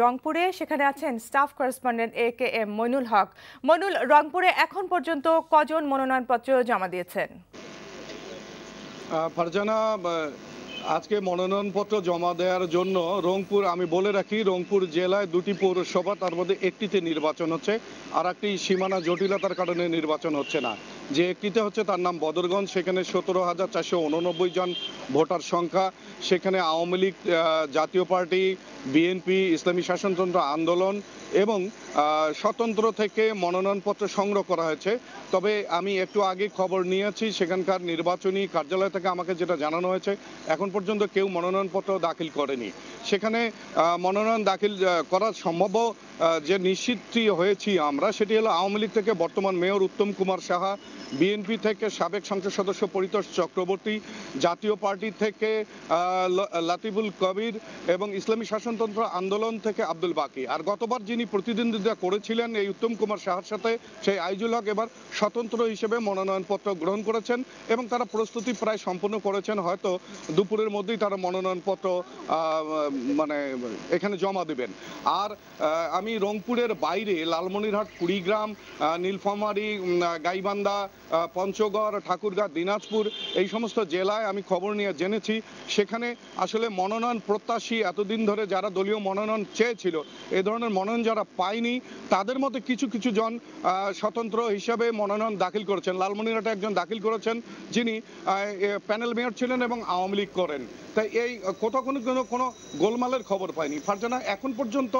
রংপুরে সেখানে আছেন staff correspondent AKM Moinul Haque. Moinul, রংপুরে এখন পর্যন্ত কজন মনোনয়নপত্র জমা দিয়েছেন? ফারজানা, আজকে মনোনয়নপত্র জমা দেওয়ার জন্য রংপুর, আমি বলে রাখি, রংপুর জেলায় দুটি পৌরসভা, তার মধ্যে একটিতে নির্বাচন হচ্ছে, আর একটি সীমানা জটিলতার কারণে নির্বাচন হচ্ছে না। যে একটিতে হচ্ছে তার নাম বদরগঞ্জ, সেখানে 17,489 জন ভোটার সংখ্যা। সেখানে আওয়ামী লীগ, জাতীয় পার্টি, বিএনপি, ইসলামী শাসনতন্ত্র আন্দোলন এবং স্বতন্ত্র থেকে মনোনয়নপত্র সংগ্রহ করা হয়েছে। তবে আমি একটু আগে খবর নিয়েছি, সেখানকার নির্বাচনী কার্যালয় থেকে আমাকে যেটা জানানো হয়েছে, এখন পর্যন্ত কেউ মনোনয়নপত্র দাখিল করেনি। সেখানে মনোনয়ন দাখিল করা সম্ভব যে নিশ্চিতটি হয়েছি আমরা, সেটি হলো আওয়ামী লীগ থেকে বর্তমান মেয়র উত্তম কুমার সাহা, বিএনপি থেকে সাবেক সংসদ সদস্য পরিতোষ চক্রবর্তী, জাতীয় পার্টি থেকে লাতিফুল কবির এবং ইসলামী শাসনতন্ত্র আন্দোলন থেকে আব্দুল বাকি। আর গতবার যিনি প্রতিদ্বন্দ্বিতা করেছিলেন এই উত্তম কুমার সাহার সাথে, সেই আইজুল হক, এবার স্বতন্ত্র হিসেবে মনোনয়নপত্র গ্রহণ করেছেন এবং তারা প্রস্তুতি প্রায় সম্পূর্ণ করেছেন। হয়তো দুপুরের মধ্যেই তারা মনোনয়নপত্র মানে এখানে জমা দেবেন। আর আমি রংপুরের বাইরে লালমনিরহাট, কুড়িগ্রাম, নীলফামারী, গাইবান্ধা, পঞ্চগড়, ঠাকুরগাঁ, দিনাজপুর, এই সমস্ত জেলায় আমি খবর নিয়ে জেনেছি সেখানে আসলে মনোনয়ন প্রত্যাশী, এতদিন ধরে যারা দলীয় মনোনয়ন চেয়েছিল, এ ধরনের মনোনয়ন যারা পায়নি, তাদের মধ্যে কিছু কিছু জন স্বতন্ত্র হিসাবে মনোনয়ন দাখিল করেছেন। লালমনিরহাটে একজন দাখিল করেছেন যিনি প্যানেল মেয়র ছিলেন এবং আওয়ামী লীগ করেন। তাই এই কোথাও কোনো গোলমালের খবর পাইনি ফারজানা এখন পর্যন্ত।